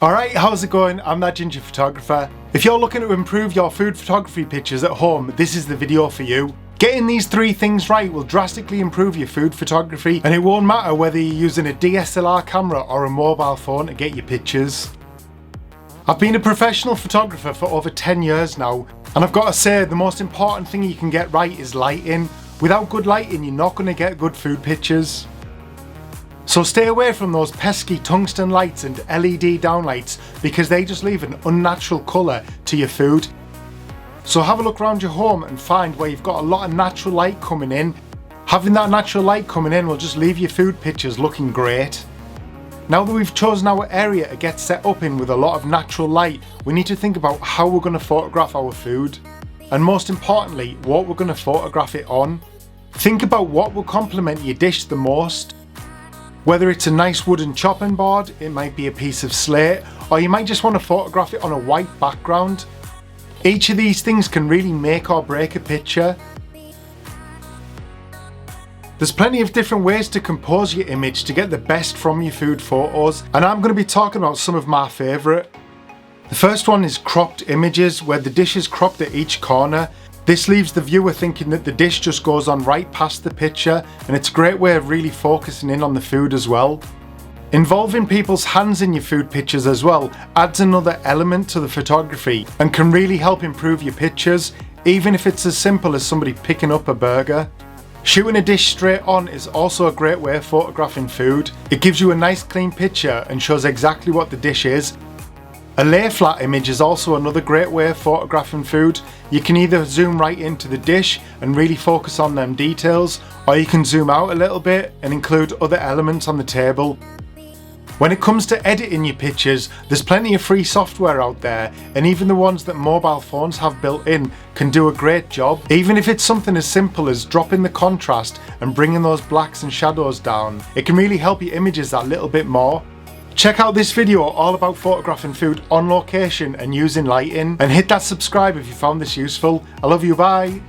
Alright, how's it going? I'm that ginger photographer. If you're looking to improve your food photography pictures at home, this is the video for you. Getting these 3 things right will drastically improve your food photography, and it won't matter whether you're using a DSLR camera or a mobile phone to get your pictures. I've been a professional photographer for over 10 years now, and I've got to say the most important thing you can get right is lighting. Without good lighting, you're not going to get good food pictures. So stay away from those pesky tungsten lights and LED downlights because they just leave an unnatural colour to your food. So have a look around your home and find where you've got a lot of natural light coming in. Having that natural light coming in will just leave your food pictures looking great. Now that we've chosen our area to get set up in with a lot of natural light, we need to think about how we're going to photograph our food. And most importantly, what we're going to photograph it on. Think about what will complement your dish the most. Whether it's a nice wooden chopping board, it might be a piece of slate, or you might just want to photograph it on a white background. Each of these things can really make or break a picture. There's plenty of different ways to compose your image to get the best from your food photos, and I'm going to be talking about some of my favourite. The first one is cropped images, where the dish is cropped at each corner. This leaves the viewer thinking that the dish just goes on right past the picture, and it's a great way of really focusing in on the food as well. Involving people's hands in your food pictures as well adds another element to the photography and can really help improve your pictures, even if it's as simple as somebody picking up a burger. Shooting a dish straight on is also a great way of photographing food. It gives you a nice clean picture and shows exactly what the dish is. A lay flat image is also another great way of photographing food. You can either zoom right into the dish and really focus on them details, or you can zoom out a little bit and include other elements on the table. When it comes to editing your pictures, there's plenty of free software out there, and even the ones that mobile phones have built in can do a great job. Even if it's something as simple as dropping the contrast and bringing those blacks and shadows down, it can really help your images that little bit more. Check out this video all about photographing food on location and using lighting, and hit that subscribe if you found this useful. I love you, bye!